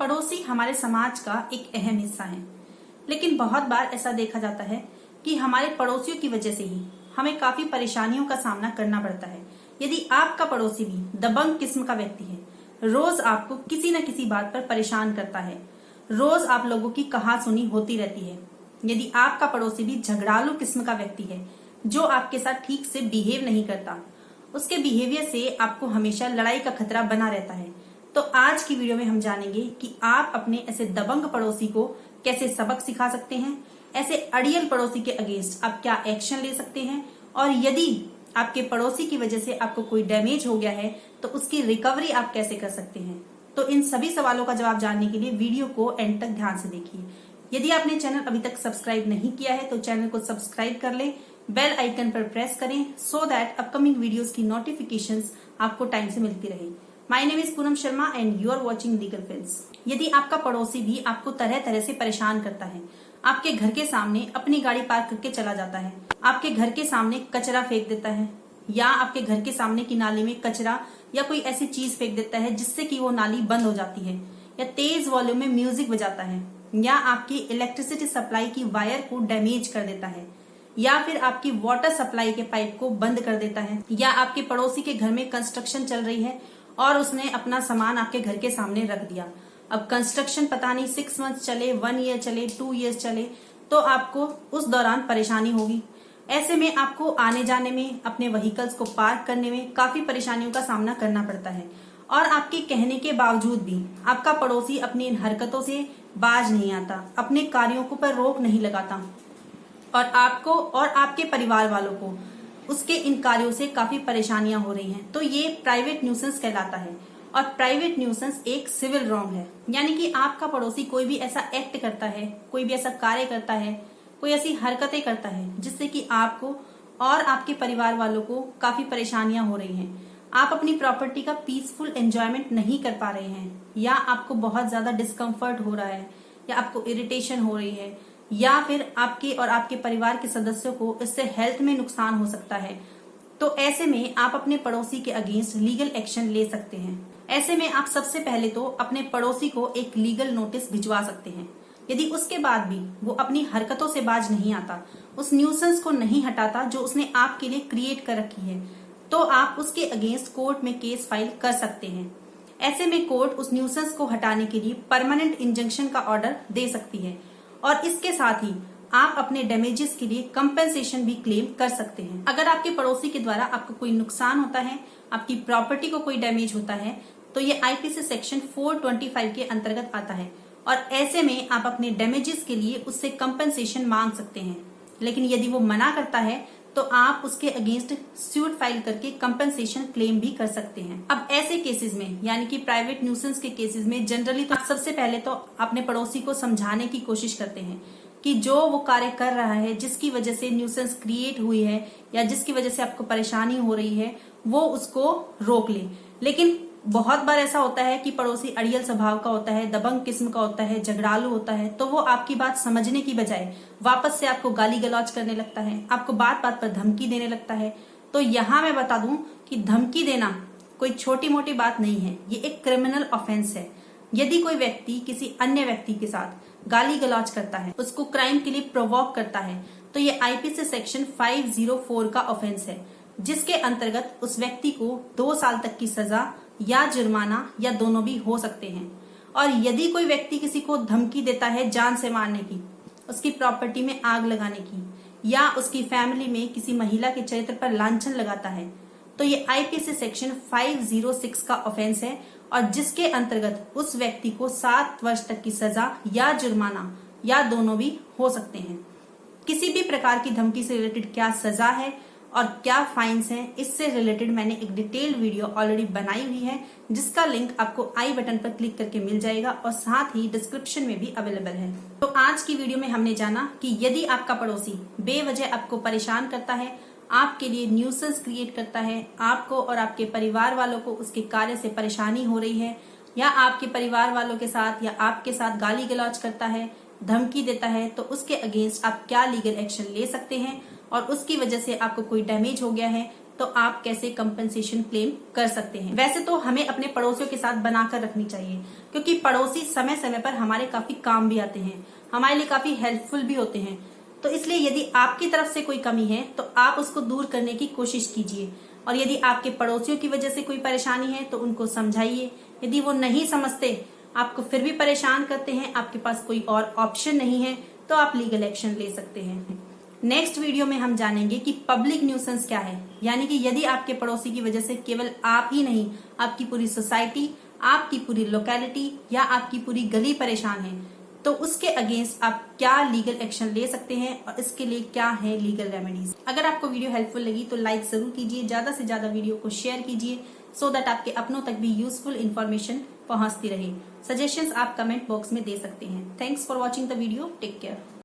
पड़ोसी हमारे समाज का एक अहम हिस्सा है, लेकिन बहुत बार ऐसा देखा जाता है कि हमारे पड़ोसियों की वजह से ही हमें काफी परेशानियों का सामना करना पड़ता है। यदि आपका पड़ोसी भी दबंग किस्म का व्यक्ति है, रोज आपको किसी न किसी बात पर परेशान करता है, रोज आप लोगों की कहासुनी होती रहती है, यदि आपका पड़ोसी भी झगड़ालू किस्म का व्यक्ति है जो आपके साथ ठीक से बिहेव नहीं करता, उसके बिहेवियर से आपको हमेशा लड़ाई का खतरा बना रहता है, तो आज की वीडियो में हम जानेंगे कि आप अपने ऐसे दबंग पड़ोसी को कैसे सबक सिखा सकते हैं, ऐसे अड़ियल पड़ोसी के अगेंस्ट आप क्या एक्शन ले सकते हैं, और यदि आपके पड़ोसी की वजह से आपको कोई डैमेज हो गया है तो उसकी रिकवरी आप कैसे कर सकते हैं। तो इन सभी सवालों का जवाब जानने के लिए वीडियो को एंड तक ध्यान से देखिए। यदि आपने चैनल अभी तक सब्सक्राइब नहीं किया है तो चैनल को सब्सक्राइब कर लें, बेल आइकन पर प्रेस करें सो दैट अपकमिंग वीडियोस की नोटिफिकेशंस आपको टाइम से मिलती रहे। My name is Poonam Sharma and you are watching legal films. यदि आपका पड़ोसी भी आपको तरह तरह से परेशान करता है, आपके घर के सामने अपनी गाड़ी पार्क करके चला जाता है, आपके घर के सामने कचरा फेंक देता है, या आपके घर के सामने की नाली में कचरा या कोई ऐसी चीज फेंक देता है जिससे कि वो नाली बंद हो जाती है, या तेज वॉल्यूम में म्यूजिक बजाता है, या आपकी इलेक्ट्रिसिटी सप्लाई की वायर को डैमेज कर देता है, या फिर आपकी वाटर सप्लाई के पाइप को बंद कर देता है, या आपके पड़ोसी के घर में कंस्ट्रक्शन चल रही है और उसने अपना सामान आपके घर के सामने रख दिया। अब कंस्ट्रक्शन पता नहीं 6 मंथ चले, 1 ईयर चले, 2 ईयर्स चले, तो आपको उस दौरान परेशानी होगी। ऐसे में आपको आने जाने में, अपने व्हीकल्स को पार्क करने में काफी परेशानियों का सामना करना पड़ता है, और आपके कहने के बावजूद भी आपका पड़ोसी अपनी इन हरकतों से बाज नहीं आता, अपने कार्यों को पर रोक नहीं लगाता, और आपको और आपके परिवार वालों को उसके इन कार्यों से काफी परेशानियां हो रही हैं। तो ये प्राइवेट न्यूसेंस कहलाता है, और प्राइवेट न्यूसेंस एक सिविल रॉन्ग है। यानी कि आपका पड़ोसी कोई भी ऐसा एक्ट करता है, कोई भी ऐसा कार्य करता है, कोई ऐसी हरकतें करता है जिससे कि आपको और आपके परिवार वालों को काफी परेशानियां हो रही हैं। आप अपनी प्रॉपर्टी का पीसफुल एंजॉयमेंट नहीं कर पा रहे हैं, या आपको बहुत ज्यादा डिस्कम्फर्ट हो रहा है, या आपको इरिटेशन हो रही है, या फिर आपके और आपके परिवार के सदस्यों को इससे हेल्थ में नुकसान हो सकता है, तो ऐसे में आप अपने पड़ोसी के अगेंस्ट लीगल एक्शन ले सकते हैं। ऐसे में आप सबसे पहले तो अपने पड़ोसी को एक लीगल नोटिस भिजवा सकते हैं। यदि उसके बाद भी वो अपनी हरकतों से बाज नहीं आता, उस न्यूसेंस को नहीं हटाता जो उसने आपके लिए क्रिएट कर रखी है, तो आप उसके अगेंस्ट कोर्ट में केस फाइल कर सकते हैं। ऐसे में कोर्ट उस न्यूसेंस को हटाने के लिए परमानेंट इंजंक्शन का ऑर्डर दे सकती है, और इसके साथ ही आप अपने डैमेजेस के लिए कंपेंसेशन भी क्लेम कर सकते हैं। अगर आपके पड़ोसी के द्वारा आपको कोई नुकसान होता है, आपकी प्रॉपर्टी को कोई डैमेज होता है, तो ये आईपीसी सेक्शन 425 के अंतर्गत आता है, और ऐसे में आप अपने डैमेजेस के लिए उससे कंपेंसेशन मांग सकते हैं। लेकिन यदि वो मना करता है तो आप उसके अगेंस्ट सूट फाइल करके कंपेंसेशन क्लेम भी कर सकते हैं। अब ऐसे केसेस में, यानी कि प्राइवेट न्यूसेंस के केसेस में, जनरली तो आप सबसे पहले तो अपने पड़ोसी को समझाने की कोशिश करते हैं कि जो वो कार्य कर रहा है, जिसकी वजह से न्यूसेंस क्रिएट हुई है या जिसकी वजह से आपको परेशानी हो रही है, वो उसको रोक ले। लेकिन बहुत बार ऐसा होता है कि पड़ोसी अड़ियल स्वभाव का होता है, दबंग किस्म का होता है, झगड़ालू होता है, तो वो आपकी बात समझने की बजाय वापस से आपको गाली गलौज करने लगता है, आपको बात बात पर धमकी देने लगता है। तो यहाँ मैं बता दूं कि धमकी देना कोई छोटी मोटी बात नहीं है, ये एक क्रिमिनल ऑफेंस है। यदि कोई व्यक्ति किसी अन्य व्यक्ति के साथ गाली गलौज करता है, उसको क्राइम के लिए प्रोवोक करता है, तो ये आईपीसी सेक्शन 504 का ऑफेंस है, जिसके अंतर्गत उस व्यक्ति को 2 साल तक की सजा या जुर्माना या दोनों भी हो सकते हैं। और यदि कोई व्यक्ति किसी को धमकी देता है जान से मारने की, उसकी प्रॉपर्टी में आग लगाने की, या उसकी फैमिली में किसी महिला के चरित्र पर लांछन लगाता है, तो ये आईपीसी सेक्शन 506 का ऑफेंस है, और जिसके अंतर्गत उस व्यक्ति को 7 वर्ष तक की सजा या जुर्माना या दोनों भी हो सकते हैं। किसी भी प्रकार की धमकी से रिलेटेड क्या सजा है और क्या फाइन्स हैं, इससे रिलेटेड मैंने एक डिटेल्ड वीडियो ऑलरेडी बनाई हुई है, जिसका लिंक आपको आई बटन पर क्लिक करके मिल जाएगा, और साथ ही डिस्क्रिप्शन में भी अवेलेबल है। तो आज की वीडियो में हमने जाना कि यदि आपका पड़ोसी बेवजह आपको परेशान करता है, आपके लिए न्यूसेंस क्रिएट करता है, आपको और आपके परिवार वालों को उसके कार्य से परेशानी हो रही है, या आपके परिवार वालों के साथ या आपके साथ गाली गलौज करता है, धमकी देता है, तो उसके अगेंस्ट आप क्या लीगल एक्शन ले सकते हैं, और उसकी वजह से आपको कोई डैमेज हो गया है तो आप कैसे कंपनसेशन क्लेम कर सकते हैं। वैसे तो हमें अपने पड़ोसियों के साथ बनाकर रखनी चाहिए, क्योंकि पड़ोसी समय समय पर हमारे काफी काम भी आते हैं, हमारे लिए काफी हेल्पफुल भी होते हैं। तो इसलिए यदि आपकी तरफ से कोई कमी है तो आप उसको दूर करने की कोशिश कीजिए, और यदि आपके पड़ोसियों की वजह से कोई परेशानी है तो उनको समझाइए। यदि वो नहीं समझते, आपको फिर भी परेशान करते हैं, आपके पास कोई और ऑप्शन नहीं है, तो आप लीगल एक्शन ले सकते हैं। नेक्स्ट वीडियो में हम जानेंगे कि पब्लिक न्यूसेंस क्या है, यानी कि यदि आपके पड़ोसी की वजह से केवल आप ही नहीं, आपकी पूरी सोसाइटी, आपकी पूरी लोकेलिटी या आपकी पूरी गली परेशान है, तो उसके अगेंस्ट आप क्या लीगल एक्शन ले सकते हैं और इसके लिए क्या है लीगल रेमेडीज। अगर आपको वीडियो हेल्पफुल लगी तो लाइक जरूर कीजिए, ज्यादा से ज्यादा वीडियो को शेयर कीजिए, सो दैट आपके अपनों तक भी यूजफुल इन्फॉर्मेशन पहुंचती रहे। सजेशंस आप कमेंट बॉक्स में दे सकते हैं। Thanks for watching the video. Take care.